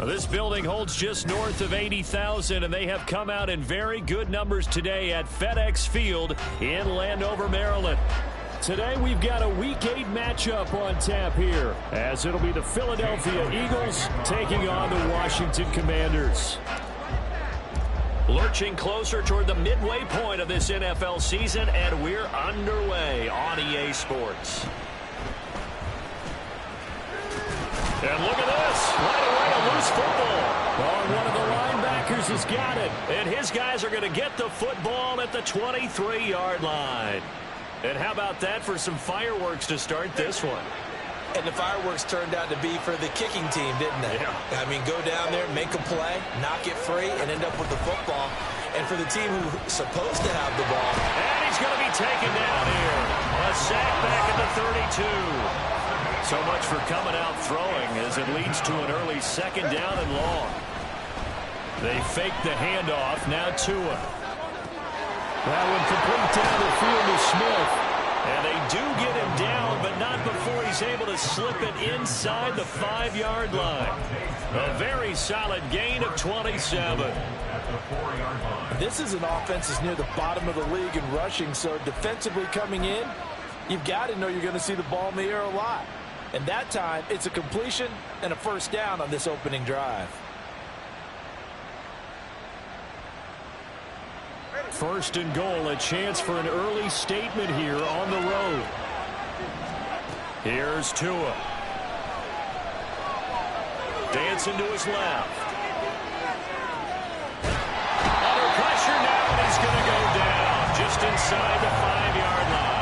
This building holds just north of 80,000, and they have come out in very good numbers today at FedEx Field in Landover, Maryland. Today we've got a Week 8 matchup on tap here, as it'll be the Philadelphia Eagles taking on the Washington Commanders. Lurching closer toward the midway point of this NFL season, and we're underway on EA Sports. And look at this. Right away, a loose football. Oh, one of the linebackers has got it. And his guys are going to get the football at the 23-yard line. And how about that for some fireworks to start this one? And the fireworks turned out to be for the kicking team, didn't they? Yeah. I mean, go down there, make a play, knock it free, and end up with the football. And for the team who's supposed to have the ball. And he's going to be taken down here. A sack back at the 32. So much for coming out throwing as it leads to an early second down and long. They fake the handoff. Now Tua. That one complete down the field to Smith. And they do get him down, but not before he's able to slip it inside the 5-yard line. A very solid gain of 27. This is an offense that's near the bottom of the league in rushing, so defensively coming in, you've got to know you're going to see the ball in the air a lot. And that time, it's a completion and a first down on this opening drive. First and goal, a chance for an early statement here on the road. Here's Tua. Dancing to his left. Under pressure now, and he's going to go down just inside the 5-yard line.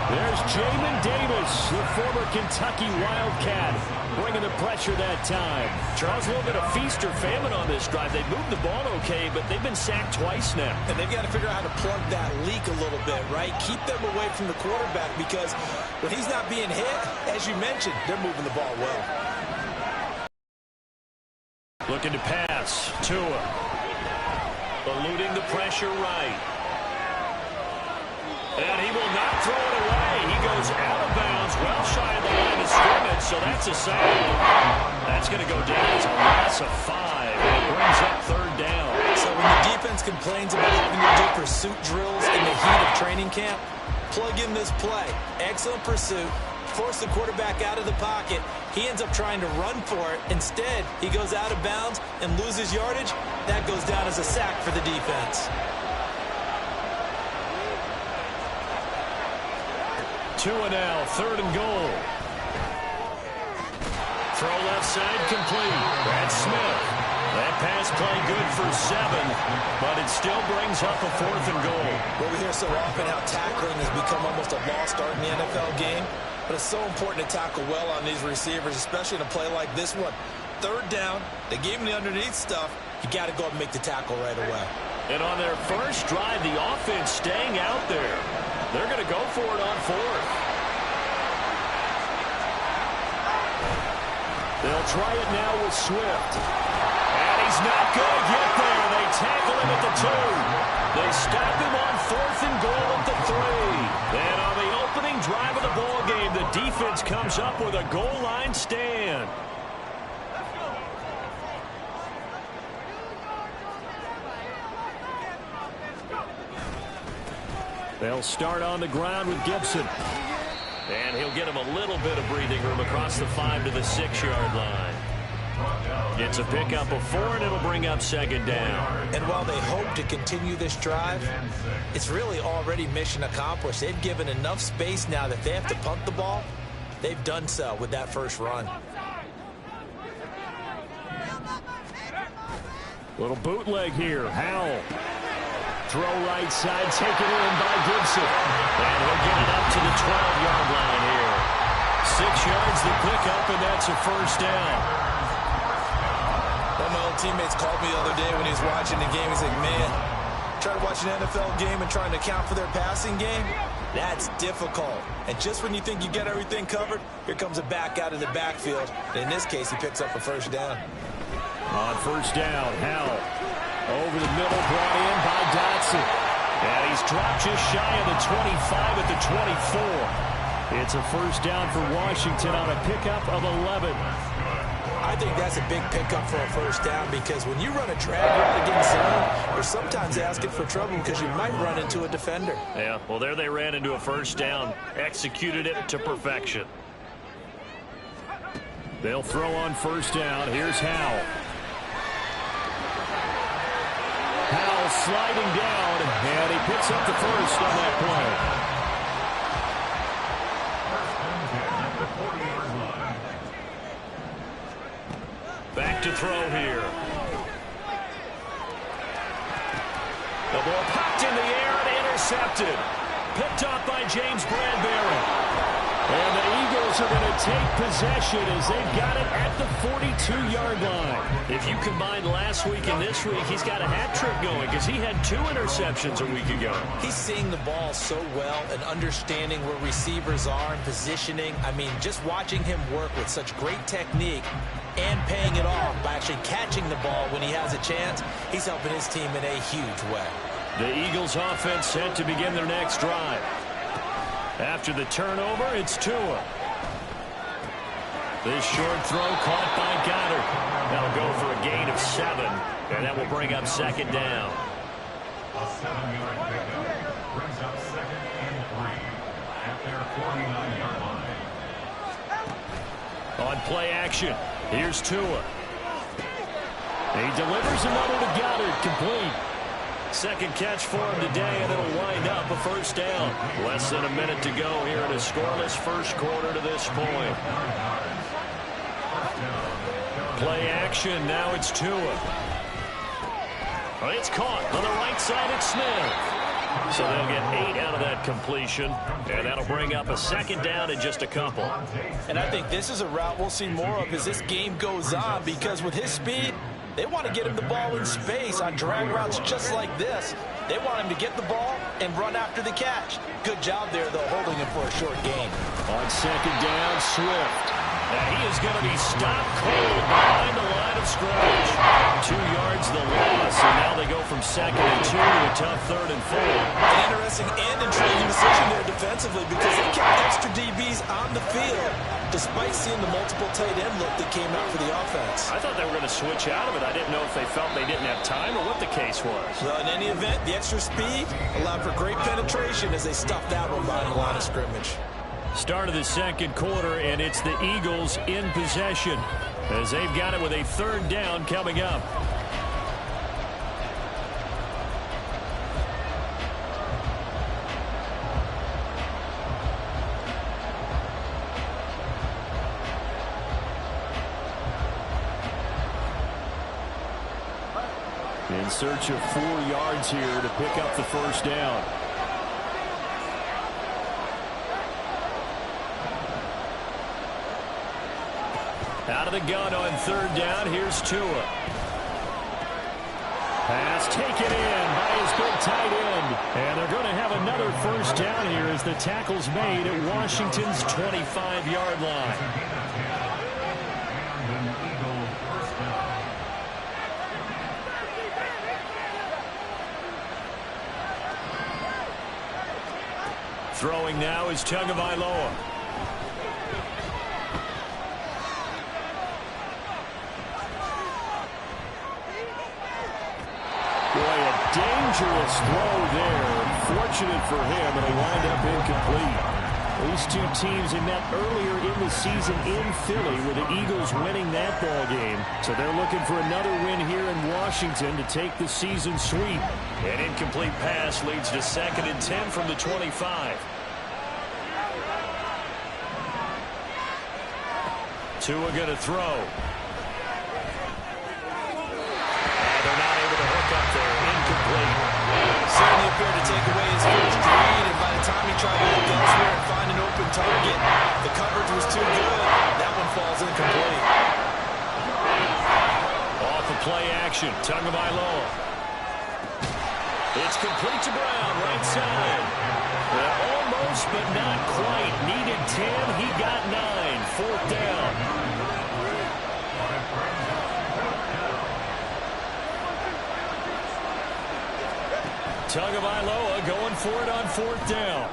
There's Jamin Davis, the former Kentucky Wildcat, bringing the pressure that time. Charles, a little bit of feast or famine on this drive. They moved the ball okay, but they've been sacked twice now. And they've got to figure out how to plug that leak a little bit, right? Keep them away from the quarterback, because when he's not being hit, as you mentioned, they're moving the ball well. Looking to pass. Tua. Eluding the pressure right. And he will not throw it away. He goes out of bounds, well shy of the line of scrimmage, so that's a sack. That's going to go down as a loss of 5, and it brings up third down. So when the defense complains about having to do pursuit drills in the heat of training camp, plug in this play. Excellent pursuit. Force the quarterback out of the pocket. He ends up trying to run for it. Instead, he goes out of bounds and loses yardage. That goes down as a sack for the defense. Tua now, third and goal. Throw left side complete. That's Smith. That pass play good for 7, but it still brings up a 4th and goal. Well, we hear so often how tackling has become almost a lost art in the NFL game, but it's so important to tackle well on these receivers, especially in a play like this one. Third down, they gave him the underneath stuff. You got to go and make the tackle right away. And on their first drive, the offense staying out there. They're going to go for it on 4th. They'll try it now with Swift. And he's not going to get there. They tackle him at the 2. They stop him on 4th and goal at the 3. And on the opening drive of the ball game, the defense comes up with a goal line stand. They'll start on the ground with Gibson. And he'll get him a little bit of breathing room across the 5 to the 6-yard line. It's a pickup of 4, and it'll bring up second down. And while they hope to continue this drive, it's really already mission accomplished. They've given enough space now that they have to punt the ball. They've done so with that first run. Little bootleg here. Howell. Throw right side, taken in by Gibson. And he'll get it up to the 12-yard line here. 6 yards to pick up, and that's a first down. One of my old teammates called me the other day when he was watching the game. He's like, man, trying to watch an NFL game and trying to account for their passing game, that's difficult. And just when you think you get everything covered, here comes a back out of the backfield. And in this case, he picks up a first down. On first down, Howell. Over the middle, brought in by Dotson. And he's dropped just shy of the 25 at the 24. It's a first down for Washington on a pickup of 11. I think that's a big pickup for a first down because when you run a drag route against zone, you're sometimes asking for trouble because you might run into a defender. Yeah, well, there they ran into a first down. Executed it to perfection. They'll throw on first down. Here's Howell. Howell sliding down, and he picks up the first on that play. Back to throw here. The ball popped in the air and intercepted. Picked off by James Bradbury. And the Eagles are going to take possession as they've got it at the 42-yard line. If you combine last week and this week, he's got a hat trick going because he had 2 interceptions a week ago. He's seeing the ball so well and understanding where receivers are and positioning. I mean, just watching him work with such great technique and paying it off by actually catching the ball when he has a chance, he's helping his team in a huge way. The Eagles offense set to begin their next drive. After the turnover, it's Tua. This short throw caught by Goddard. That'll go for a gain of 7, and that will bring up second down. A 7-yard pickup brings up 2nd and 3 at their 49-yard line. On play action, here's Tua. He delivers another to Goddard, complete. Second catch for him today, and it'll wind up a first down. Less than a minute to go here in a scoreless first quarter to this point. Play action, now it's Tua. It's caught on the right side, it's Smith. So they'll get 8 out of that completion, and that'll bring up a second down in just a couple. And I think this is a route we'll see more of as this game goes on, because with his speed, they want to get him the ball in space on drag routes just like this. They want him to get the ball and run after the catch. Good job there, though, holding him for a short gain. On second down, Swift. And he is going to be stopped cold behind the line of scrimmage. 2 yards the loss, and now they go from 2nd and 2 to a tough 3rd and 4. An interesting and intriguing decision there defensively because they kept extra DBs on the field despite seeing the multiple tight end look that came out for the offense. I thought they were going to switch out of it. I didn't know if they felt they didn't have time or what the case was. Well, in any event, the extra speed allowed for great penetration as they stuffed that one behind the line of scrimmage. Start of the second quarter, and it's the Eagles in possession as they've got it with a 3rd down coming up. In search of 4 yards here to pick up the first down. Out of the gun on 3rd down, here's Tua. Pass taken in by his big tight end. And they're going to have another first down here as the tackle's made at Washington's 25-yard line. Throwing now is Tagovailoa. Boy, a dangerous throw there. Fortunate for him, it'll wind up incomplete. These 2 teams had met earlier in the season in Philly with the Eagles winning that ball game. So they're looking for another win here in Washington to take the season sweep. An incomplete pass leads to 2nd and 10 from the 25. Tua going to throw. And they're not there to take away his first read, and by the time he tried to look elsewhere and find an open target, the coverage was too good. That one falls incomplete. Off of play action, Tagovailoa. It's complete to Brown, right side. Almost, but not quite. Needed 10, he got 9. Fourth down. Tagovailoa going for it on fourth down.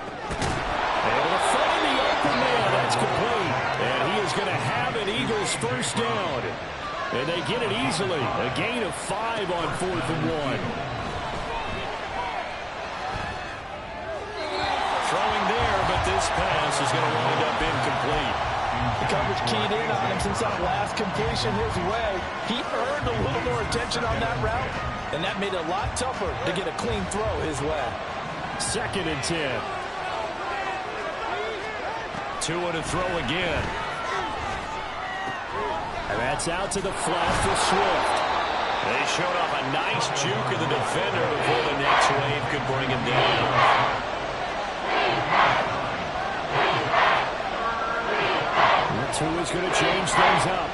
Able to find the open man. That's complete. And he is going to have an Eagles first down. And they get it easily. A gain of 5 on 4th and 1. Throwing there, but this pass is going to wind up incomplete. The coverage keyed in on him since that last completion his way. He earned a little more attention on that route, and that made it a lot tougher to get a clean throw his way. 2nd and 10. Tua to throw again. And that's out to the flat for Swift. They showed off a nice juke of the defender before the next wave could bring him down. Tua's going to change things up.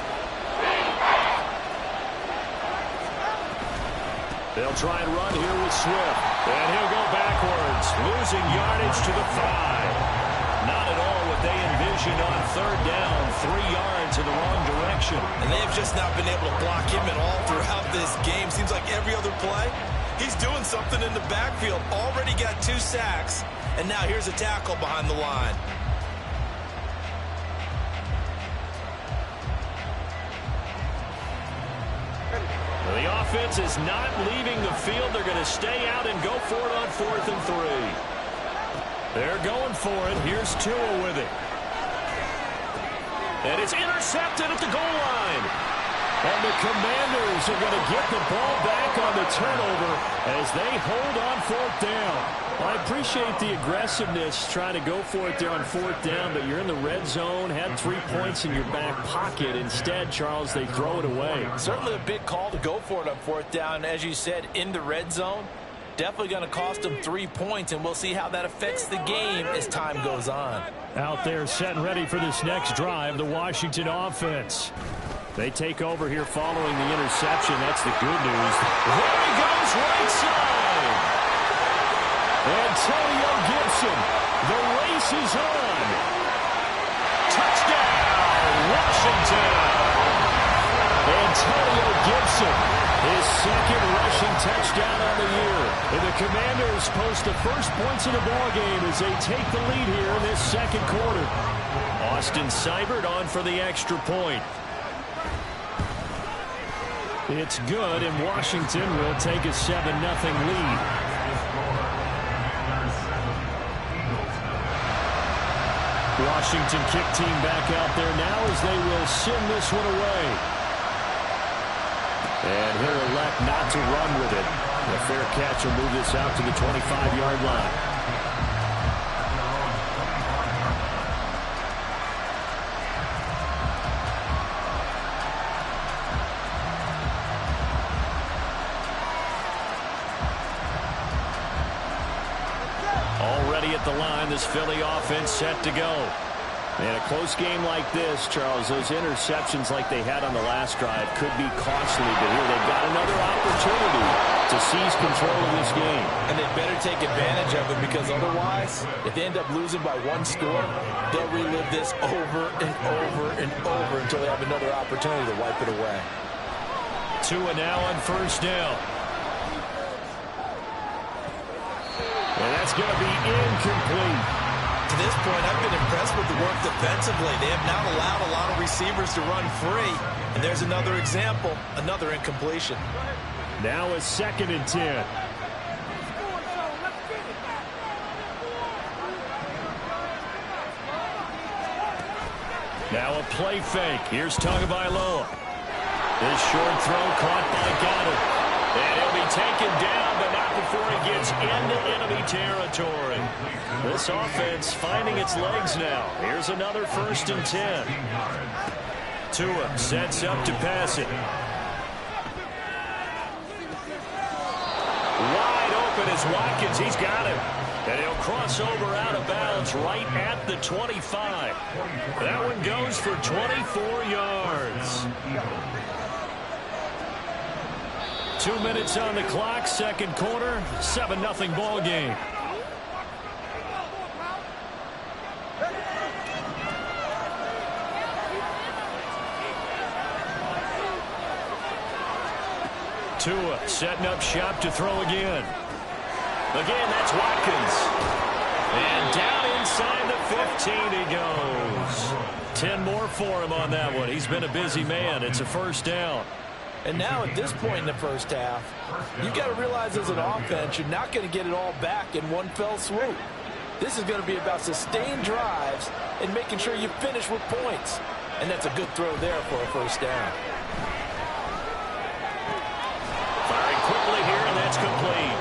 They'll try and run here with Swift. And he'll go backwards, losing yardage to the 5. Not at all what they envisioned on 3rd down. 3 yards in the wrong direction. And they've just not been able to block him at all throughout this game. Seems like every other play, he's doing something in the backfield. Already got 2 sacks. And now here's a tackle behind the line. The offense is not leaving the field. They're going to stay out and go for it on 4th and 3. They're going for it. Here's Tua with it. And it's intercepted at the goal line. And the Commanders are going to get the ball back on the turnover as they hold on 4th down. I appreciate the aggressiveness trying to go for it there on 4th down, but you're in the red zone, had 3 points in your back pocket. Instead, Charles, they throw it away. Certainly a big call to go for it on 4th down. As you said, in the red zone, definitely going to cost them 3 points, and we'll see how that affects the game as time goes on. Out there set and ready for this next drive, the Washington offense. They take over here following the interception. That's the good news. There he goes, right side. Antonio Gibson. The race is on. Touchdown, Washington. Antonio Gibson, his 2nd rushing touchdown on the year. And the Commanders post the first points of the ballgame as they take the lead here in this 2nd quarter. Austin Seibert on for the extra point. It's good, and Washington will take a 7-0 lead. Washington kick team back out there now as they will send this one away. And he'll elect not to run with it. A fair catch will move this out to the 25-yard line. Already at the line, this Philly offense set to go. And a close game like this, Charles, those interceptions like they had on the last drive could be costly. But here they've got another opportunity to seize control of this game. And they better take advantage of it, because otherwise, if they end up losing by 1 score, they'll relive this over and over and over until they have another opportunity to wipe it away. Tua now on 1st down. And that's going to be incomplete. To this point, I've been impressed with the work defensively. They have not allowed a lot of receivers to run free. And there's another example, another incompletion. Now a 2nd and 10. Now a play fake. Here's Tagovailoa. This short throw caught by Goddard. And he'll be taken down, but not before he gets into enemy territory. This offense finding its legs now. Here's another 1st and 10. Tua sets up to pass it. Wide open as here's Watkins. He's got him. And he'll cross over out of bounds right at the 25. That one goes for 24 yards. 2 minutes on the clock, second quarter, 7-0 ball game. Tua setting up shop to throw again. Again, that's Watkins. And down inside the 15 he goes. 10 more for him on that one. He's been a busy man. It's a first down. And now at this point in the first half, you've got to realize as an offense, you're not going to get it all back in one fell swoop. This is going to be about sustained drives and making sure you finish with points. And that's a good throw there for a first down. Firing quickly here, and that's complete.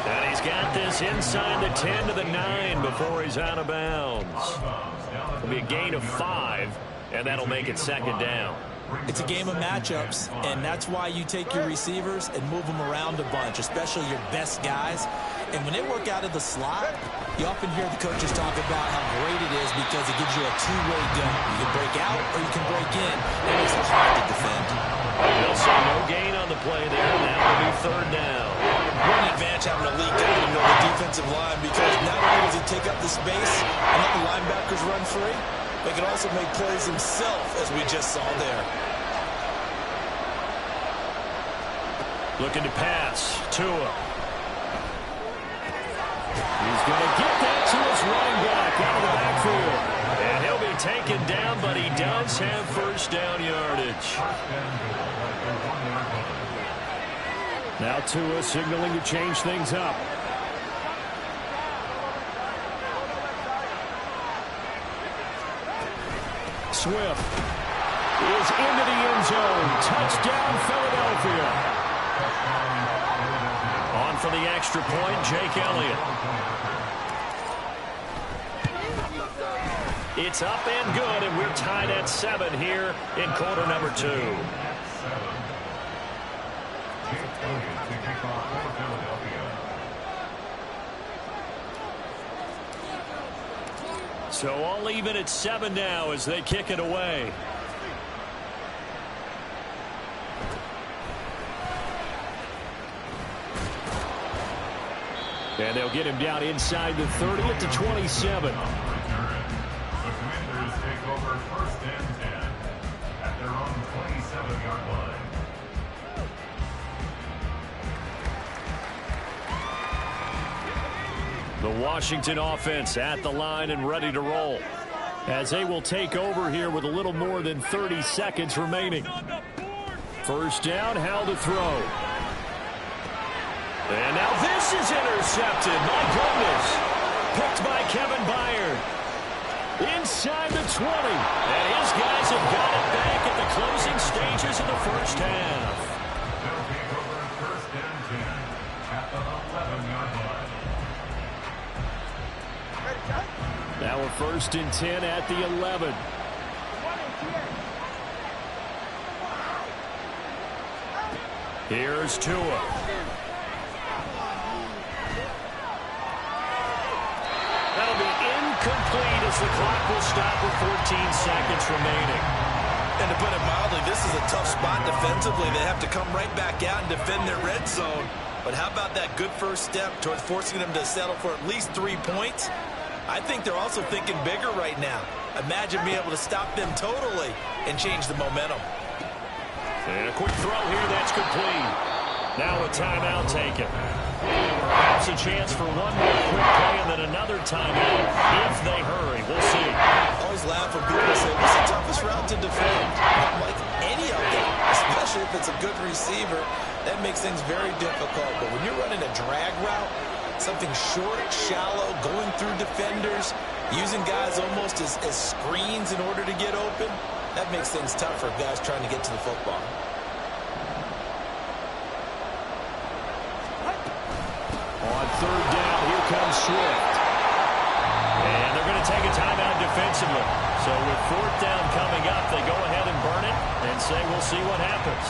And he's got this inside the 10 to the 9 before he's out of bounds. It'll be a gain of 5, and that'll make it second down. It's a game of matchups, and that's why you take your receivers and move them around a bunch, especially your best guys. And when they work out of the slot, you often hear the coaches talk about how great it is because it gives you a two-way go. You can break out or you can break in. That makes it hard to defend. They'll say no gain on the play there, and that will be third down. What an advantage having a lead guy to know the defensive line, because not only does he take up the space and let the linebackers run free, they can also make plays himself, as we just saw there. Looking to pass. Tua. He's going to get that to his running back out of the backfield. And he'll be taken down, but he does have first down yardage. Now Tua signaling to change things up. Swift is into the end zone. Touchdown, Philadelphia. On for the extra point, Jake Elliott. It's up and good, and we're tied at 7 here in quarter number 2. So all even at 7 now as they kick it away. And they'll get him down inside the 30 at the 27. The Commanders take over first and 10 at their own 27-yard line. The Washington offense at the line and ready to roll, as they will take over here with a little more than 30 seconds remaining. First down, Howell to throw. And now this is intercepted. My goodness. Picked by Kevin Byard. Inside the 20. And his guys have got it back at the closing stages of the first half. They'll take over first and 10 at the 11-yard line. Now we're first and 10 at the 11. Here's Tua. That'll be incomplete as the clock will stop with 14 seconds remaining. And to put it mildly, this is a tough spot defensively. They have to come right back out and defend their red zone. But how about that good first step towards forcing them to settle for at least 3 points? I think they're also thinking bigger right now. Imagine being able to stop them totally and change the momentum. And a quick throw here, that's complete. Now a timeout taken. Perhaps a chance for one more quick play and then another timeout if they hurry. We'll see. I always laugh when people say, what's the toughest route to defend? I'm like, any of them, especially if it's a good receiver. That makes things very difficult. But when you're running a drag route, something short, shallow, going through defenders, using guys almost as screens in order to get open, that makes things tough for guys trying to get to the football. On third down, here comes Swift. And they're going to take a timeout defensively. So with fourth down coming up, they go ahead and burn it and say we'll see what happens.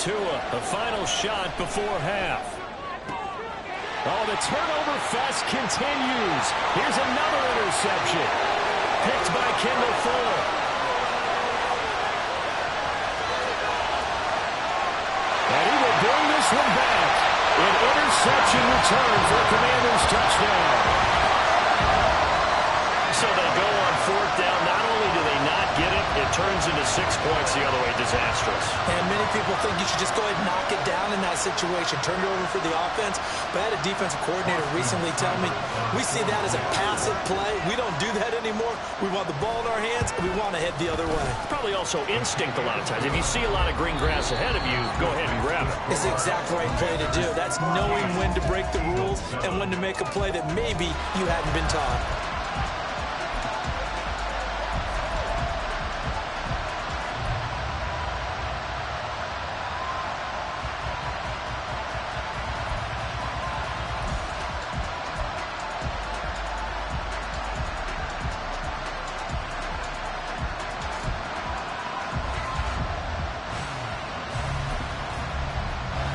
Tua, the final shot before half. Oh, the turnover fest continues. Here's another interception. Picked by Kendall Fuller. And he will bring this one back. An interception return for a Commanders touchdown. So they go on fourth down. Not only do they not get it, it turns into 6 points the other way. Disastrous. And many people think you should just go ahead and knock it down in that situation. Turn it over for the offense. But I had a defensive coordinator recently tell me, we see that as a passive play. We don't do that anymore. We want the ball in our hands, and we want to head the other way. Probably also instinct a lot of times. If you see a lot of green grass ahead of you, go ahead and grab it. It's the exact right play to do. That's knowing when to break the rules and when to make a play that maybe you hadn't been taught.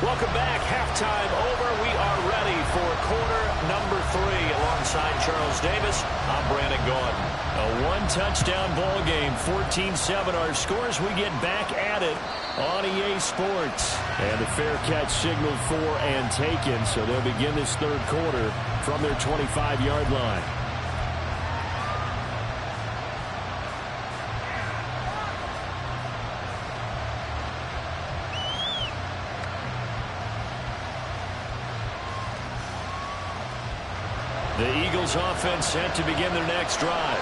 Welcome back. Halftime over. We are ready for quarter number 3. Alongside Charles Davis, I'm Brandon Gaudin. A one-touchdown ball game, 14-7 our scores. We get back at it on EA Sports. And the fair catch signaled for and taken, so they'll begin this third quarter from their 25-yard line. The Eagles offense set to begin their next drive.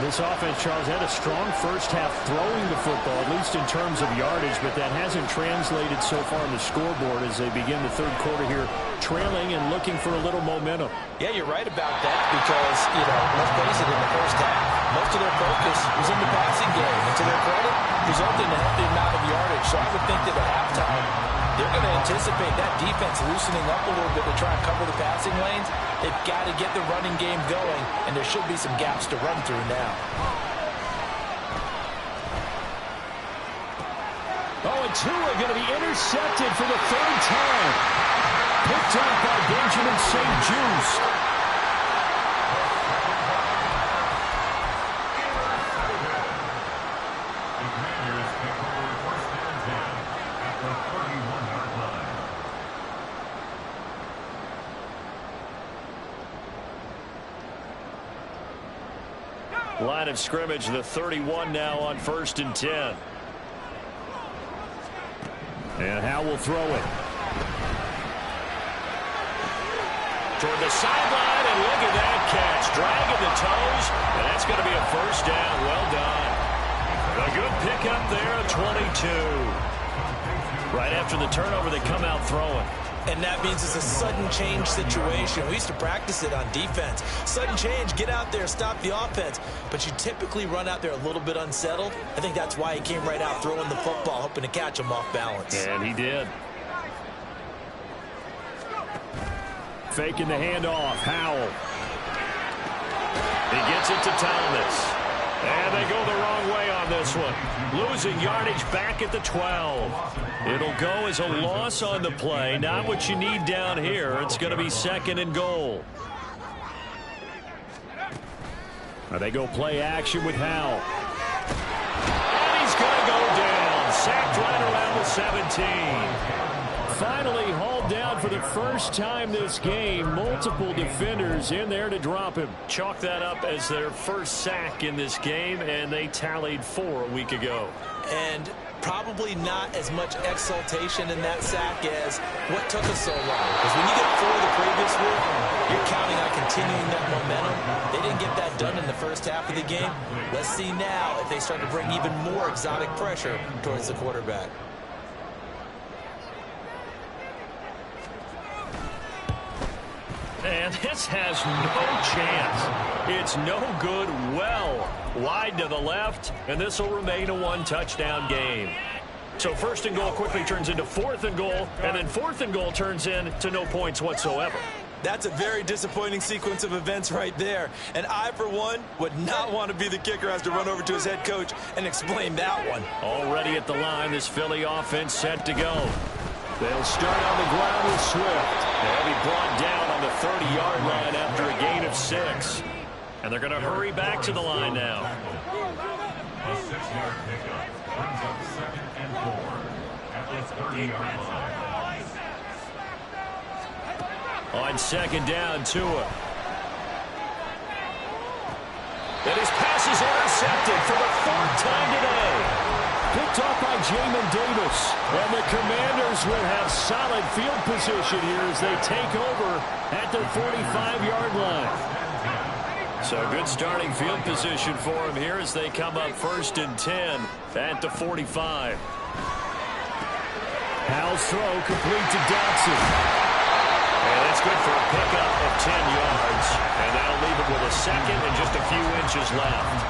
This offense, Charles, had a strong first half throwing the football, at least in terms of yardage, but that hasn't translated so far on the scoreboard as they begin the third quarter here, trailing and looking for a little momentum. Yeah, you're right about that because, let's face it, in the first half, most of their focus was in the passing game. And to their credit, resulted in a healthy amount of yardage. So I would think that at halftime, they're going to anticipate that defense loosening up a little bit to try and cover the passing lanes. They've got to get the running game going, and there should be some gaps to run through now. Oh, and Tua going to be intercepted for the third time. Picked up by Benjamin St-Juste. Line of scrimmage, the 31 now on 1st and 10. And Howe will throw it. Toward the sideline, and look at that catch. Dragging the toes, and that's going to be a first down. Well done. A good pickup there at 22. Right after the turnover, they come out throwing. And that means it's a sudden change situation. We used to practice it on defense. Sudden change, get out there, stop the offense. But you typically run out there a little bit unsettled. I think that's why he came right out throwing the football, hoping to catch him off balance. And he did. Faking the handoff. Howell. He gets it to Thomas. And they go the wrong way on this one. Losing yardage back at the 12. It'll go as a loss on the play. Not what you need down here. It's going to be 2nd and goal. They go play action with Howell. And he's going to go down. Sacked right around the 17. Finally hauled down for the first time this game. Multiple defenders in there to drop him. Chalk that up as their first sack in this game, and they tallied 4 a week ago. And probably not as much exultation in that sack as what took us so long. Because when you get 4 the previous week, you're counting on continuing that momentum. They didn't get that done in the first half of the game. Let's see now if they start to bring even more exotic pressure towards the quarterback. And this has no chance. It's no good. Well wide to the left, and this will remain a one-touchdown game. So 1st and goal quickly turns into 4th and goal, and then 4th and goal turns into no points whatsoever. That's a very disappointing sequence of events right there. And I, for one, would not want to be the kicker who has to run over to his head coach and explain that one. Already at the line, this Philly offense set to go. They'll start on the ground with Swift. They'll be brought down on the 30-yard line after a gain of 6. And they're going to hurry back to the line now. A 6-yard pickup brings up 2nd and 4 at the 30-yard line. On 2nd down, Tua. And his pass is intercepted for the 4th time today. Picked off by Jamin Davis. And the Commanders will have solid field position here as they take over at the 45-yard line. So good starting field position for him here as they come up 1st and 10 at the 45. Howell's throw complete to Dotson. And that's good for a pickup of 10 yards. And that'll leave it with a 2nd and just a few inches left.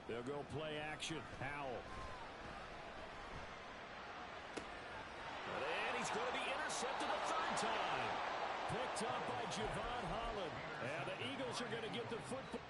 They'll go play action. Howell. And he's going to be intercepted a 3rd time. Picked up by Javon Holland. And the Eagles are going to get the football.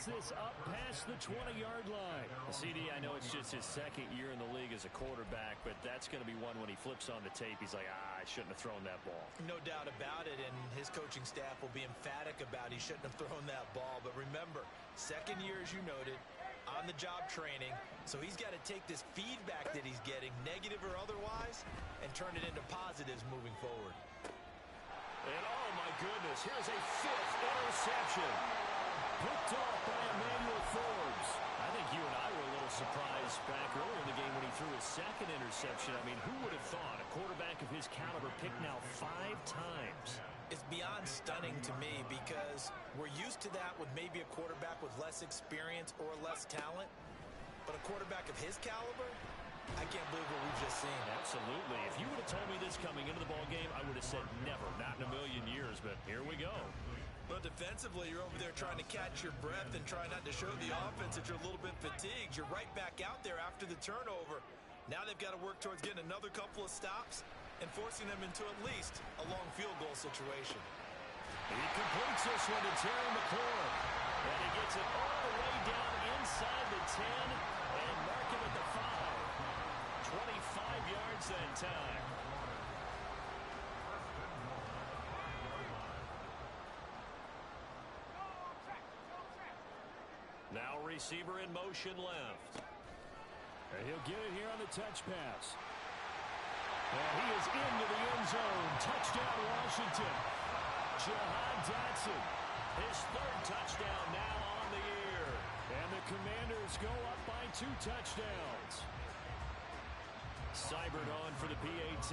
This up past the 20-yard line. CD, I know it's just his 2nd year in the league as a quarterback, but that's going to be one when he flips on the tape. He's like, I shouldn't have thrown that ball. No doubt about it, and his coaching staff will be emphatic about he shouldn't have thrown that ball. But remember, 2nd year, as you noted, on-the-job training, so he's got to take this feedback that he's getting, negative or otherwise, and turn it into positives moving forward. And oh my goodness, here's a 5th interception. Picked off by Emmanuel Forbes. I think you and I were a little surprised back earlier in the game when he threw his 2nd interception. I mean, who would have thought a quarterback of his caliber picked now 5 times? It's beyond stunning to me because we're used to that with maybe a quarterback with less experience or less talent. But a quarterback of his caliber, I can't believe what we've just seen. Absolutely. If you would have told me this coming into the ball game, I would have said never, not in a million years. But here we go. Well, defensively, you're over there trying to catch your breath and try not to show the offense that you're a little bit fatigued. You're right back out there after the turnover. Now they've got to work towards getting another couple of stops and forcing them into at least a long field goal situation. He completes this one to Terry McLaurin. And he gets it all the way down inside the 10 and mark him at the 5. 25 yards that time. Now receiver in motion left. And he'll get it here on the touch pass. And he is into the end zone. Touchdown, Washington. Jahan Dotson. His 3rd touchdown now on the year. And the Commanders go up by 2 touchdowns. Seibert on for the PAT.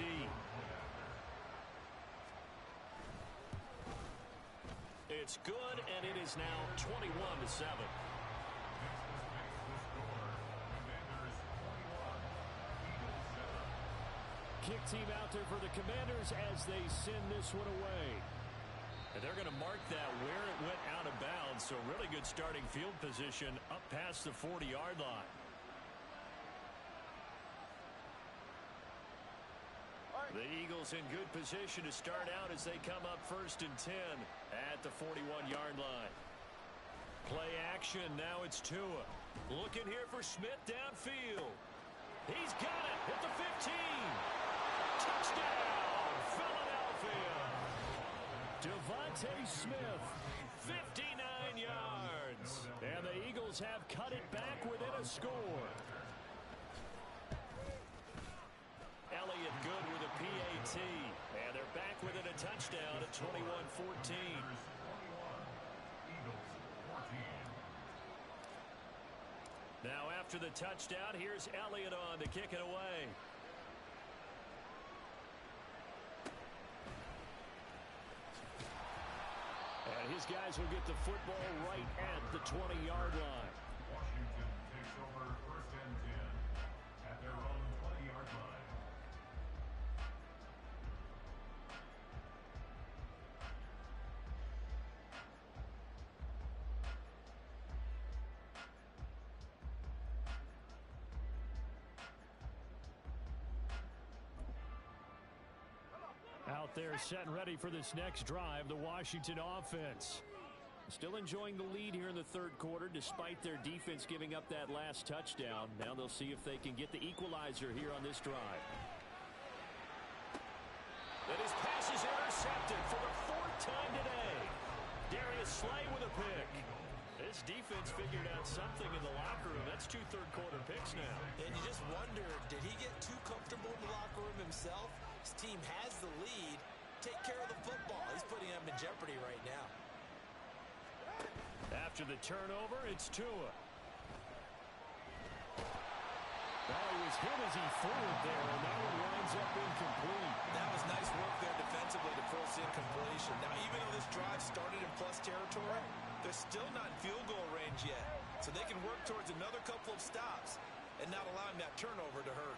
It's good, and it is now 21-7. Kick team out there for the Commanders as they send this one away. And they're going to mark that where it went out of bounds. So really good starting field position up past the 40-yard line. The Eagles in good position to start out as they come up 1st and 10 at the 41-yard line. Play action. Now it's Tua. Looking here for Smith downfield. He's got it at the 15. Touchdown, Philadelphia. Devontae Smith. 59 yards. And the Eagles have cut it back within a score. Elliott good with a PAT. And they're back within a touchdown at 21-14. After the touchdown, here's Elliott on to kick it away. And his guys will get the football right at the 20-yard line. Washington takes over 1st and 10 at their own 20-yard line. Out there set and ready for this next drive, the Washington offense. Still enjoying the lead here in the third quarter despite their defense giving up that last touchdown. Now they'll see if they can get the equalizer here on this drive. And his pass is intercepted for the 4th time today. Darius Slay with a pick. This defense figured out something in the locker room. That's 2 third-quarter picks now. And you just wonder, did he get too comfortable in the locker room himself? His team has the lead. Take care of the football. He's putting them in jeopardy right now. After the turnover, it's Tua. Well, he was hit as he threw it there, and that one winds up incomplete. That was nice work there defensively to force incompletion. Now, even though this drive started in plus territory, they're still not in field goal range yet. So they can work towards another couple of stops and not allowing that turnover to hurt.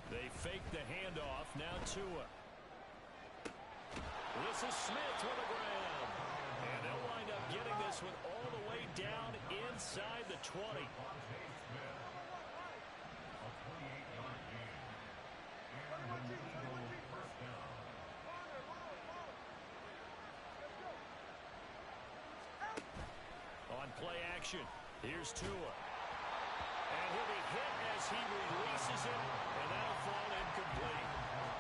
They fake the handoff. Now Tua. This is Smith with a grab. And they'll wind up getting this one all the way down inside the 20. A 28-yard gain. And an Eagle 1st down. On play action, here's Tua. And he'll be hit as he releases it, and that'll fall incomplete.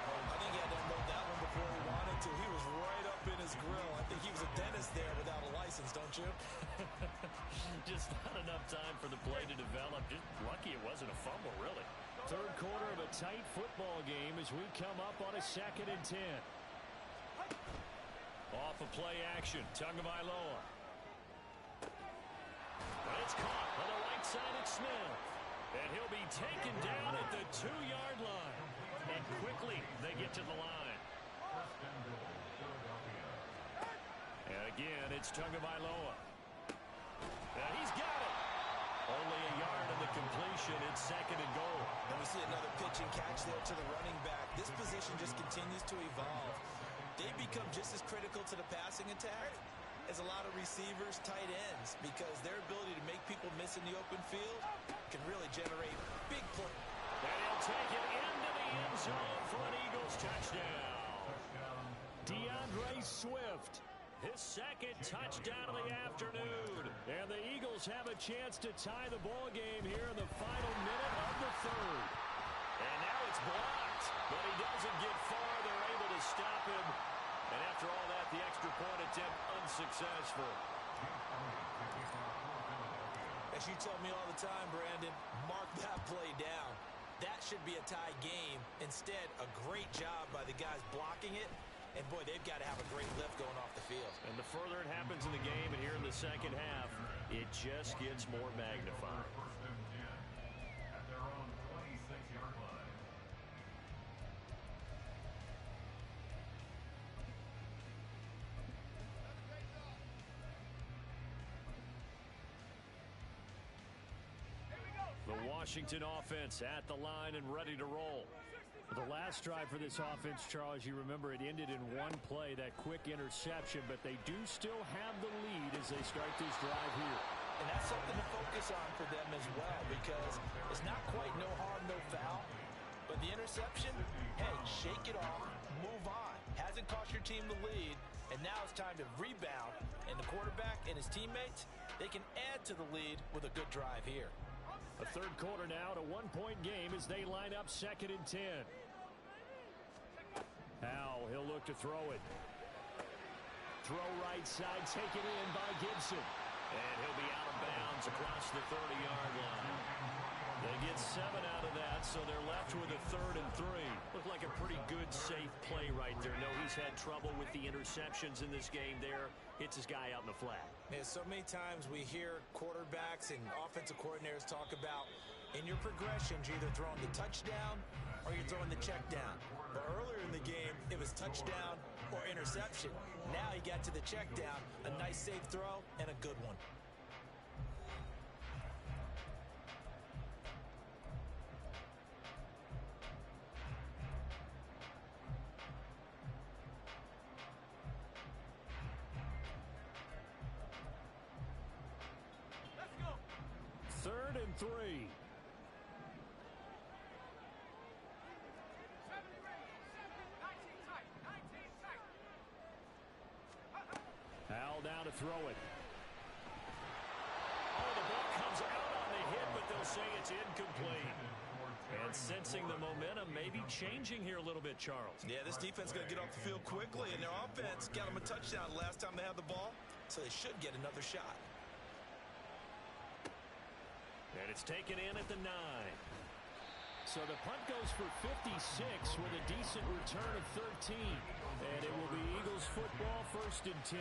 I think he had to unload that one before he wanted to. He was right up in his grill. I think he was a dentist there without a license, don't you? Just not enough time for the play to develop. Just lucky it wasn't a fumble, really. Third quarter of a tight football game as we come up on a 2nd and 10. Off of play action, Tagovailoa. But it's caught on the right side at Smith. And he'll be taken down at the 2-yard line. And quickly they get to the line. 1st and goal, Philadelphia. And again, it's Tagovailoa. And he's got it. Only a yard on the completion. It's 2nd and goal. And we see another pitch and catch there to the running back. This position just continues to evolve. They become just as critical to the passing attack as a lot of receivers, tight ends, because their ability to make people miss in the open field can really generate big plays. And he'll take it into the end zone for an Eagles touchdown. DeAndre Swift. His 2nd touchdown of the afternoon. And the Eagles have a chance to tie the ball game here in the final minute of the 3rd. And now it's blocked, but he doesn't get far. They're able to stop him. And after all that, the extra point attempt unsuccessful. As you tell me all the time, Brandon, mark that play down. That should be a tie game. Instead, a great job by the guys blocking it. And, boy, they've got to have a great lift going off the field. And the further it happens in the game and here in the second half, it just gets more magnified. 1st and 10 at their own 26-yard line. The Washington offense at the line and ready to roll. The last drive for this offense, Charles, you remember it ended in one play, that quick interception, but they do still have the lead as they start this drive here. And that's something to focus on for them as well, because it's not quite no harm, no foul. But the interception, hey, shake it off, move on. Hasn't cost your team the lead, and now it's time to rebound. And the quarterback and his teammates, they can add to the lead with a good drive here. A third quarter now, a 1-point game as they line up 2nd and 10. Howell, he'll look to throw it. Throw right side, taken in by Gibson. And he'll be out of bounds across the 30-yard line. They get 7 out of that, so they're left with a 3rd and 3. Looked like a pretty good, safe play right there. No, he's had trouble with the interceptions in this game there. Hits his guy out in the flat. Yeah, so many times we hear quarterbacks and offensive coordinators talk about in your progressions, you're either throwing the touchdown or you're throwing the check down. But earlier in the game, it was touchdown or interception. Now he got to the check down, a nice safe throw, and a good one. Let's go. 3rd and 3. Howell down to throw it. Oh, the ball comes out on the hit, but they'll say it's incomplete. And sensing the momentum maybe changing here a little bit, Charles. Yeah, this defense is going to get off the field quickly, and their offense got them a touchdown last time they had the ball, so they should get another shot. And it's taken in at the 9. So the punt goes for 56 with a decent return of 13. And it will be Eagles football, 1st and 10.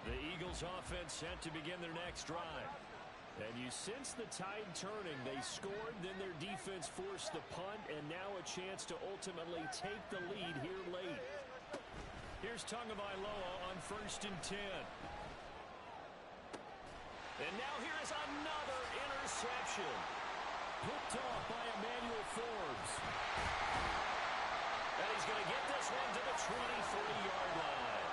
The Eagles offense set to begin their next drive. And you sense the tide turning. They scored, then their defense forced the punt, and now a chance to ultimately take the lead here late. Here's Tagovailoa on 1st and 10. And now here is another interception. Picked off by Emmanuel Forbes. And he's going to get this one to the 23-yard line.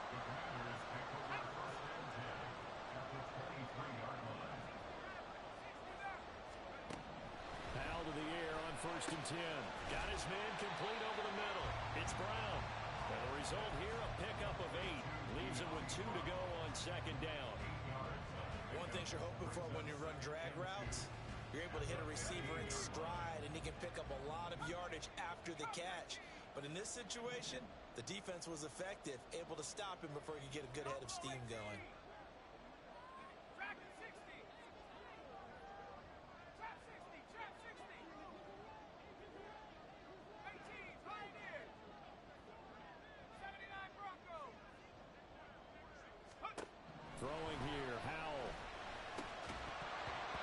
The Commanders pick over 1st and 10 at the 23-yard line. Howell to the air on 1st and 10. Got his man complete over the middle. It's Brown. And the result here, a pickup of 8. Leaves him with 2 to go on 2nd down. One thing you're hoping for when you run drag routes, you're able to hit a receiver in stride, and he can pick up a lot of yardage after the catch. But in this situation, the defense was effective, able to stop him before he could get a good head of steam going. Trap 60. Trap 60. Trap 60. 18. Pioneer. 79 Bronco. Throwing here, Howell.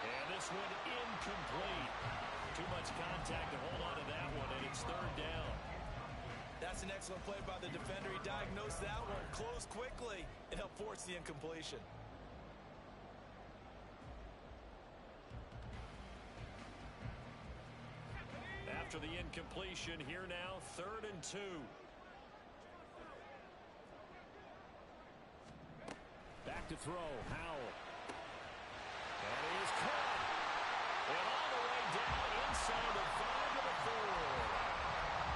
And this one incomplete. Too much contact to hold on to that one, and it's 3rd down. That's an excellent play by the defender. He diagnosed that one, closed quickly, and helped force the incompletion. After the incompletion, here now, 3rd and 2. Back to throw, Howell. And he's caught. And all the way down inside the 5 to the 4.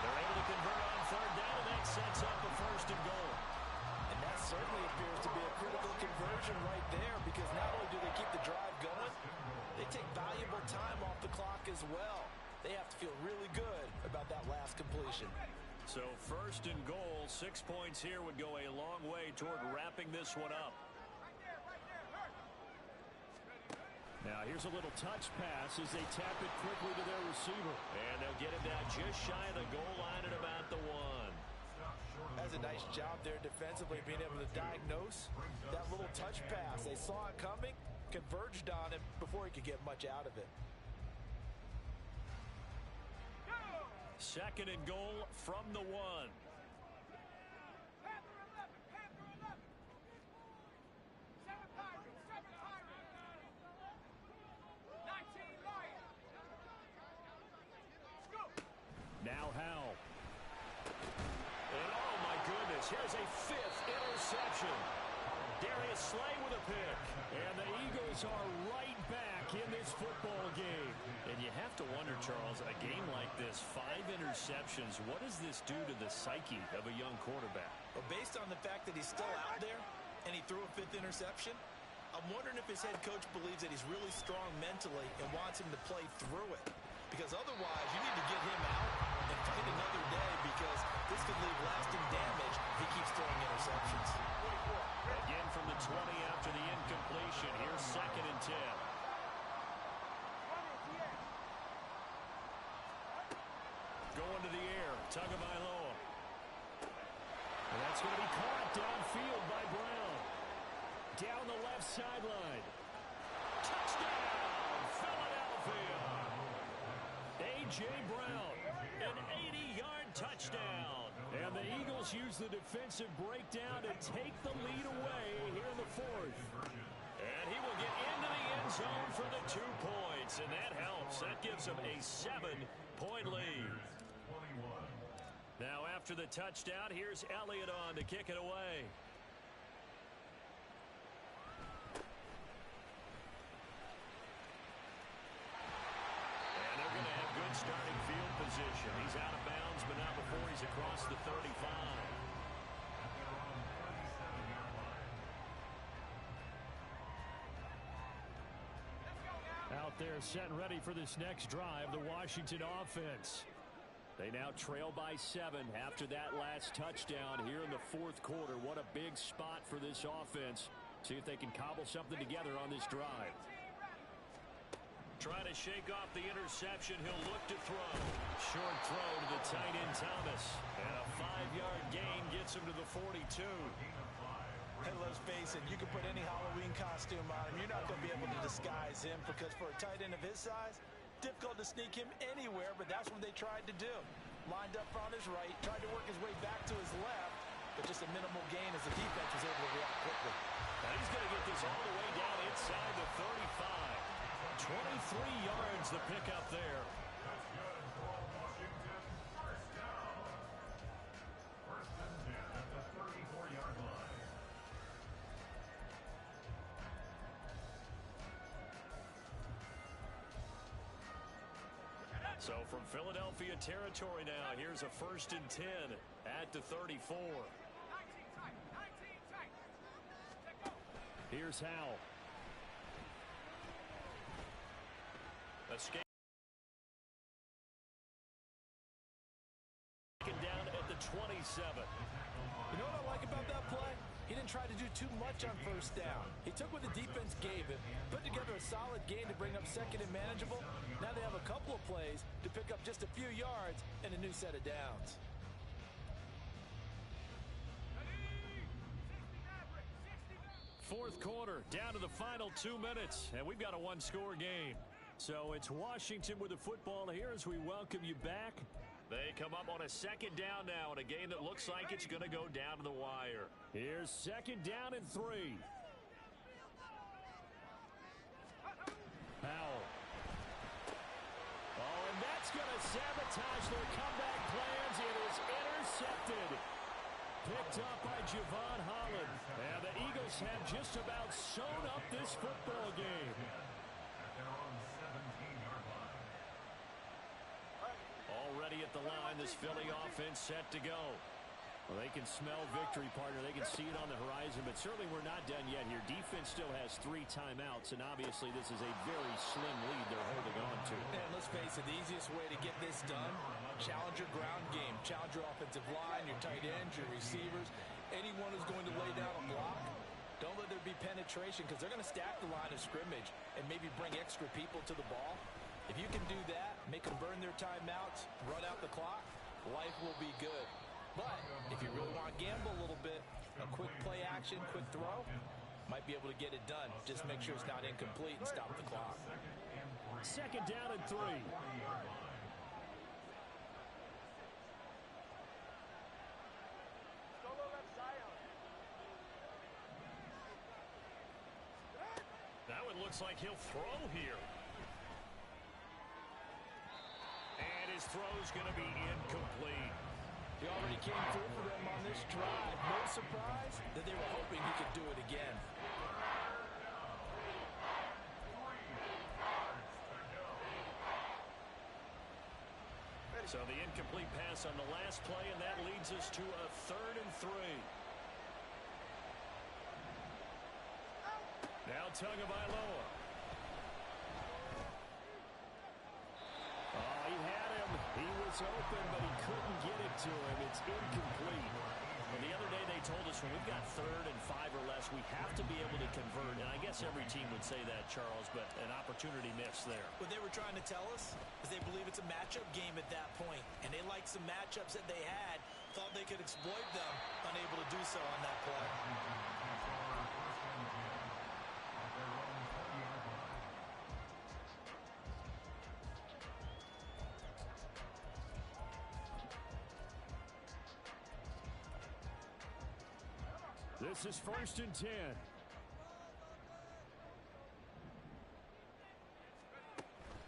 They're able to convert on 3rd down, and that sets up a 1st and goal. And that certainly appears to be a critical conversion right there, because not only do they keep the drive going, they take valuable time off the clock as well. They have to feel really good about that last completion. So 1st and goal, 6 points here would go a long way toward wrapping this one up. Now here's a little touch pass as they tap it quickly to their receiver. And they'll get it down just shy of the goal line at about the 1. That's a nice job there defensively, being able to diagnose that little touch pass. They saw it coming, converged on it before he could get much out of it. 2nd and goal from the 1. Panther 11. Panther 11. 7 Pirates. 7 Pirates. 19 Lions. Go. Now Howell. And oh my goodness, here's a 5th interception. Darius Slay with a pick. And the Eagles are right back in this football game. And you have to wonder, Charles, a game like this, 5 interceptions, what does this do to the psyche of a young quarterback? But based on the fact that he's still out there and he threw a 5th interception, I'm wondering if his head coach believes that he's really strong mentally and wants him to play through it. Because otherwise, you need to get him out and fight another day because this could leave lasting damage if he keeps throwing interceptions. Again from the 20 after the incompletion. Here's 2nd and 10. Going to the air. Tagovailoa. And that's going to be caught downfield by Brown. Down the left sideline. Touchdown, Philadelphia. A.J. Brown, an 80-yard touchdown. And the Eagles use the defensive breakdown to take the lead away here in the 4th. And he will get into the end zone for the 2 points. And that helps. That gives him a 7-point lead. Now after the touchdown, here's Elliott on to kick it away. And they're going to have good starting field position. He's out of bounds, but not before he's across the 35. Out there set and ready for this next drive, the Washington offense. They now trail by 7 after that last touchdown here in the 4th quarter. What a big spot for this offense. See if they can cobble something together on this drive. Trying to shake off the interception. He'll look to throw. Short throw to the tight end Thomas. And a 5-yard gain gets him to the 42. Hey, let's face it, you can put any Halloween costume on him. You're not going to be able to disguise him because for a tight end of his size, difficult to sneak him anywhere, but that's what they tried to do. Lined up on his right, tried to work his way back to his left, but just a minimal gain as the defense was able to react quickly. Now he's going to get this all the way down inside the 35. 23 yards the pickup there. That's good for Washington. First down. 1st and 10 at the 34-yard line. So from Philadelphia territory now, here's a 1st and 10 at the 34. 19 tight. 19 tight. Let go. Here's Howell. Escape. Down at the 27. You know what I like about that play? He didn't try to do too much on 1st down. He took what the defense gave him, put together a solid gain to bring up 2nd and manageable. Now they have a couple of plays to pick up just a few yards and a new set of downs. Ready? 60 Maverick. 60 4th quarter, down to the final 2 minutes, and we've got a 1-score game. So it's Washington with the football here as we welcome you back. They come up on a 2nd down now in a game that looks like it's going to go down to the wire. Here's 2nd down and 3. Howell. Oh, and that's going to sabotage their comeback plans. It is intercepted. Picked up by Javon Holland. And the Eagles have just about sewn up this football game. At their own 17-yard line. Already at the line, this Philly offense set to go. Well, they can smell victory, partner. They can see it on the horizon, but certainly we're not done yet here. Defense still has 3 timeouts, and obviously this is a very slim lead they're holding on to. And let's face it, the easiest way to get this done, challenge your ground game. Challenge your offensive line, your tight ends, your receivers. Anyone who's going to lay down a block, don't let there be penetration because they're going to stack the line of scrimmage and maybe bring extra people to the ball. If you can do that, make them burn their timeouts, run out the clock, life will be good. But if you really want to gamble a little bit, a quick play action, quick throw, might be able to get it done. Just make sure it's not incomplete and stop the clock. 2nd down and 3. Now it looks like he'll throw here. And his throw's going to be incomplete. He already came through for them on this drive. No surprise that they were hoping he could do it again. So the incomplete pass on the last play, and that leads us to a 3rd and 3. Now Tagovailoa. Oh, he had him. He was open, but he couldn't get it to him. It's incomplete. Well, the other day they told us when we've got 3rd and 5 or less, we have to be able to convert. And I guess every team would say that, Charles, but an opportunity missed there. What they were trying to tell us is they believe it's a matchup game at that point, and they liked some matchups that they had, thought they could exploit them, unable to do so on that play. This is 1st and 10.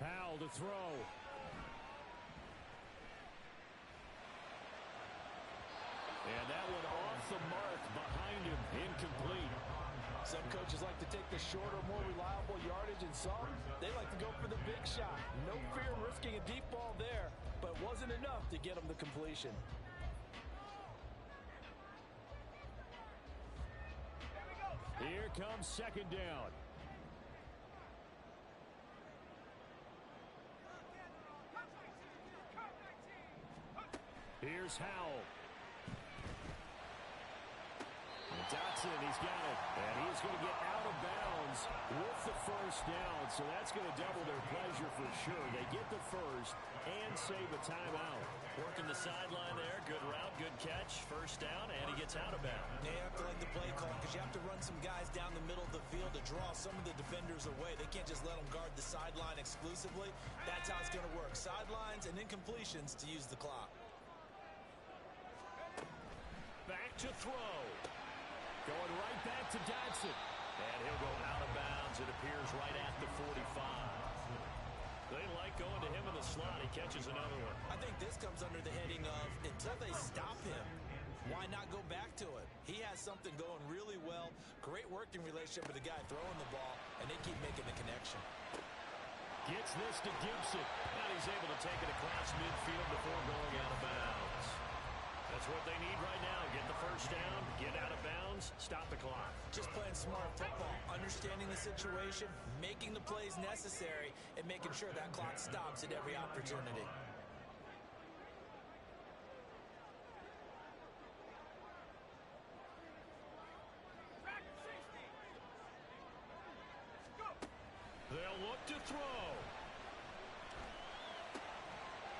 Powell to throw. And that one off the mark behind him. Incomplete. Some coaches like to take the shorter, more reliable yardage, and some, they like to go for the big shot. No fear in risking a deep ball there, but it wasn't enough to get them the completion. Here comes 2nd down. Here's Howell. Dotson, he's got it. And he's going to get out of bounds with the 1st down. So that's going to double their pleasure for sure. They get the 1st and save a timeout. Working the sideline there. Good route, good catch. 1st down, and he gets out of bounds. They have to like the play call because you have to run some guys down the middle of the field to draw some of the defenders away. They can't just let them guard the sideline exclusively. That's how it's going to work. Sidelines and incompletions to use the clock. Back to throw. Going right back to Dotson. And he'll go out of bounds, it appears, right at the 45. They like going to him in the slot. He catches another one. I think this comes under the heading of until they stop him, why not go back to it? He has something going really well. Great working relationship with the guy throwing the ball, and they keep making the connection. Gets this to Gibson. And he's able to take it across midfield before going out of bounds. That's what they need right now. Get the 1st down, get out of bounds, stop the clock. Just playing smart football, understanding the situation, making the plays necessary, and making sure that clock stops at every opportunity. They'll look to throw.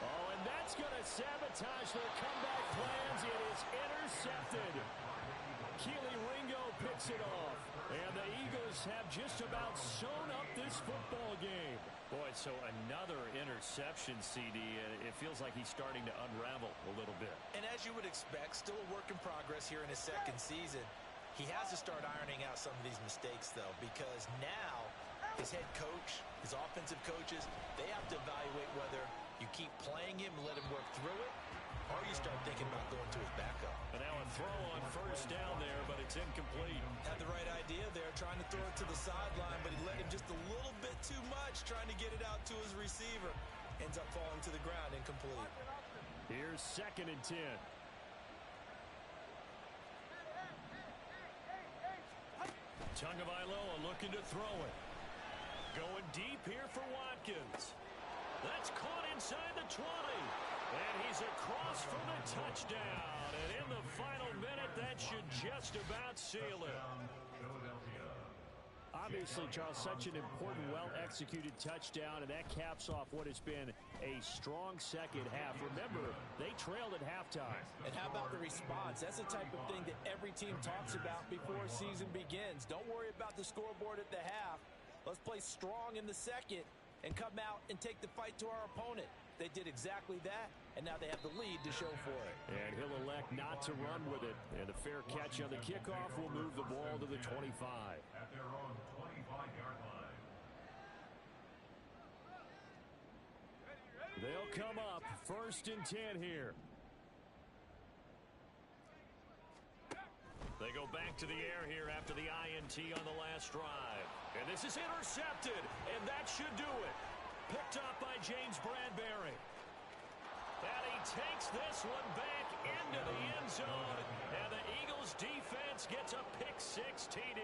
Oh, and that's going to sabotage their comeback plans. It is intercepted. Keely Ringo picks it off. And the Eagles have just about sewn up this football game. Boy, so another interception, CD, and it feels like he's starting to unravel a little bit. And as you would expect, still a work in progress here in his 2nd season. He has to start ironing out some of these mistakes, though, because now his head coach, his offensive coaches, they have to evaluate whether you keep playing him and let him work through it, or you start thinking about going to his backup. And now a throw on 1st down there, but it's incomplete. Had the right idea there, trying to throw it to the sideline, but he let him just a little bit too much, trying to get it out to his receiver. Ends up falling to the ground, incomplete. Here's 2nd and 10. Tagovailoa looking to throw it. Going deep here for Watkins. That's caught inside the 20. And he's across for the touchdown. And in the final minute, that should just about seal it. Obviously, Charles, such an important, well-executed touchdown, and that caps off what has been a strong 2nd half. Remember, they trailed at halftime. And how about the response? That's the type of thing that every team talks about before a season begins. Don't worry about the scoreboard at the half. Let's play strong in the 2nd and come out and take the fight to our opponent. They did exactly that, and now they have the lead to show for it. And he'll elect not to run with it. And a fair catch on the kickoff will move the ball to the 25. At their own 25-yard line. They'll come up 1st and 10 here. They go back to the air here after the INT on the last drive. And this is intercepted, and that should do it. Picked up by James Bradbury. And he takes this one back into the end zone. And the Eagles defense gets a pick 6 TD.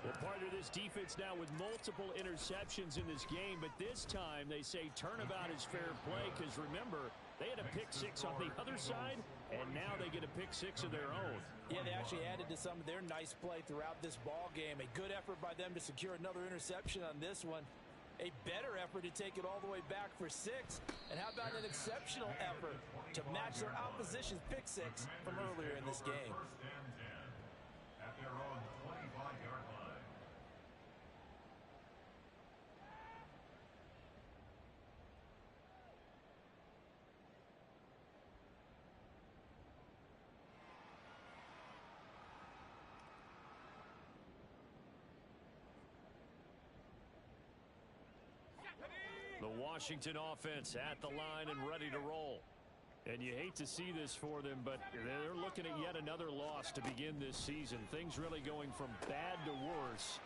Well, partner, this defense now with multiple interceptions in this game, but this time they say turnabout is fair play because, remember, they had a pick six on the other side, and now they get a pick six of their own. Yeah, they actually added to some of their nice play throughout this ball game. A good effort by them to secure another interception on this one. A better effort to take it all the way back for 6. And how about an exceptional effort to match their opposition's pick six from earlier in this game? First and 10 at their own 25-yard line. The Washington offense at the line and ready to roll. And you hate to see this for them, but they're looking at yet another loss to begin this season. Things really going from bad to worse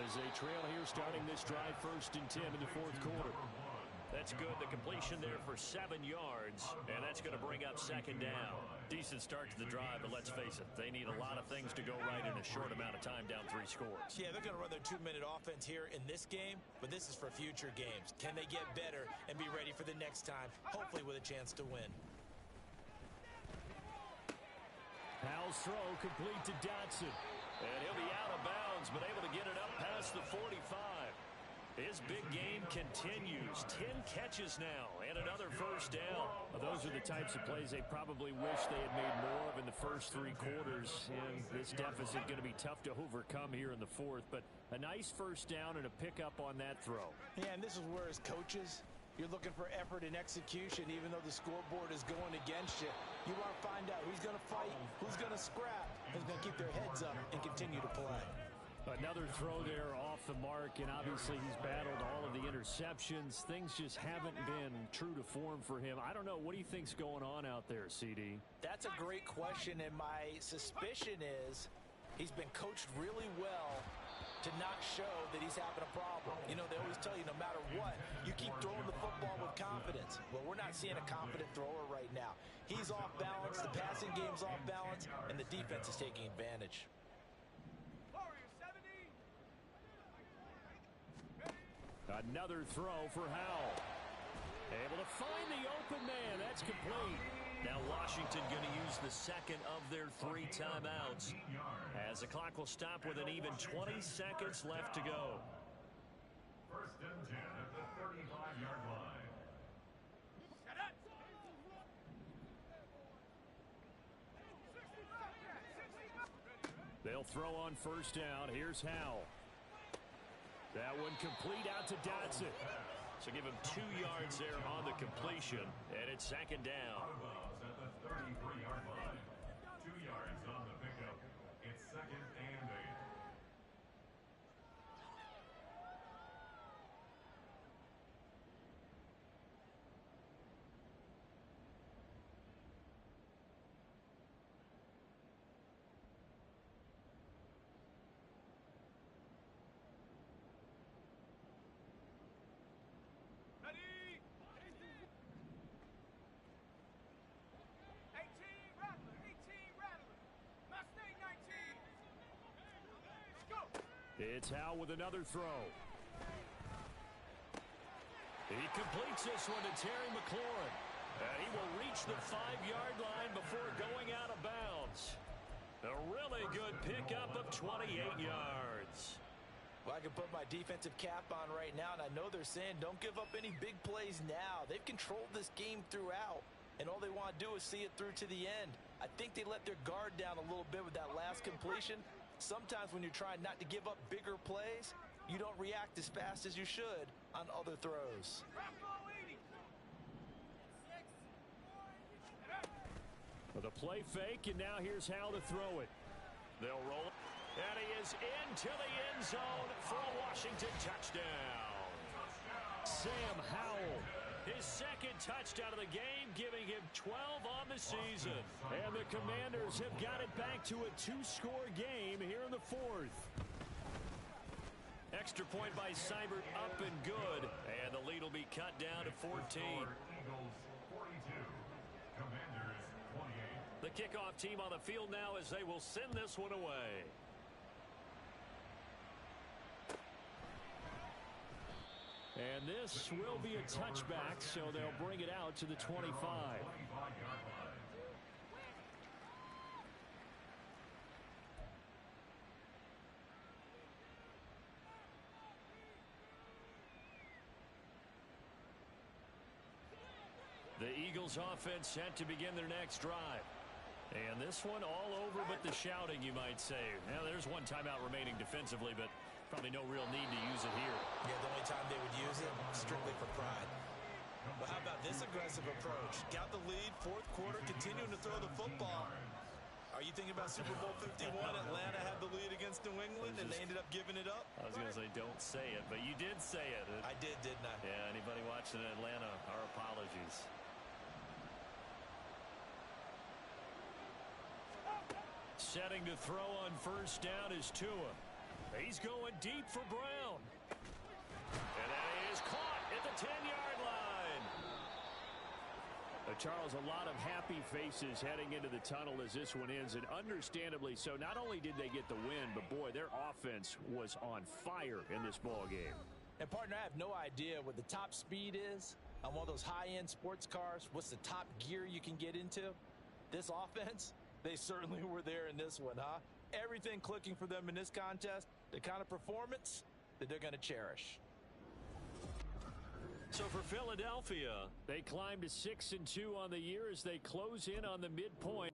as they trail here starting this drive 1st and 10 in the 4th quarter. That's good. The completion there for 7 yards, and that's going to bring up 2nd down. Decent start to the drive, but let's face it, they need a lot of things to go right in a short amount of time down 3 scores. Yeah, they're going to run their 2-minute offense here in this game, but this is for future games. Can they get better and be ready for the next time, hopefully with a chance to win? Powell's throw complete to Dotson. And he'll be out of bounds, but able to get it up past the 45. His big game continues. 10 catches now and another 1st down. Well, those are the types of plays they probably wish they had made more of in the first 3 quarters. And this deficit going to be tough to overcome here in the 4th. But a nice 1st down and a pickup on that throw. Yeah, and this is where as coaches, you're looking for effort and execution, even though the scoreboard is going against you. You want to find out who's going to fight, who's going to scrap, who's going to keep their heads up and continue to play. Another throw there off the mark, and obviously he's battled all of the interceptions. Things just haven't been true to form for him. I don't know. What do you think's going on out there, CD? That's a great question, and my suspicion is he's been coached really well to not show that he's having a problem. You know, they always tell you no matter what, you keep throwing the football with confidence. Well, we're not seeing a confident thrower right now. He's off balance, the passing game's off balance, and the defense is taking advantage. Another throw for Howell. Able to find the open man. That's complete. Now Washington going to use the 2nd of their 3 timeouts as the clock will stop with an even 20 seconds left to go. 1st and 10 at the 35-yard line. They'll throw on 1st down. Here's Howell. That one complete out to Dotson. So give him 2 yards there on the completion, and it's 2nd down. Out of bounds at the 33-yard line. 2 yards on the pickup. It's 2nd and 8. It's Howell with another throw. He completes this one to Terry McLaurin. And he will reach the 5-yard line before going out of bounds. A really good pickup of 28 yards. Well, I can put my defensive cap on right now, and I know they're saying don't give up any big plays now. They've controlled this game throughout, and all they want to do is see it through to the end. I think they let their guard down a little bit with that last completion. Sometimes when you're trying not to give up bigger plays, you don't react as fast as you should on other throws. Well, the play fake, and now here's Howell to throw it. They'll roll it. And he is into the end zone for a Washington touchdown. Sam Howell. His 2nd touchdown of the game, giving him 12 on the season. And the Commanders have got it back to a 2-score game here in the 4th. Extra point by Seibert up and good. And the lead will be cut down to 14. Eagles 42. Commanders 28. The kickoff team on the field now as they will send this one away. And this will be a touchback, so they'll bring it out to the 25. The Eagles offense set to begin their next drive. And this one all over but the shouting, you might say. Now, there's one timeout remaining defensively, but probably no real need to use it here. Yeah, the only time they would use it, strictly for pride. Well, how about this aggressive approach? Got the lead, fourth quarter, continuing to throw the football. Are you thinking about Super Bowl 51? Atlanta had the lead against New England, and they ended up giving it up? I was going to say, don't say it, but you did say it. I did, didn't I? Yeah, anybody watching Atlanta, our apologies. Setting to throw on first down is Tua. He's going deep for Brown. And that is caught at the 10-yard line. Charles, a lot of happy faces heading into the tunnel as this one ends, and understandably so. Not only did they get the win, but boy, their offense was on fire in this ball game. And partner, I have no idea what the top speed is on one of those high-end sports cars. What's the top gear you can get into? This offense, they certainly were there in this one, huh? Everything clicking for them in this contest, the kind of performance that they're going to cherish. So for Philadelphia, they climbed to 6-2 on the year as they close in on the midpoint.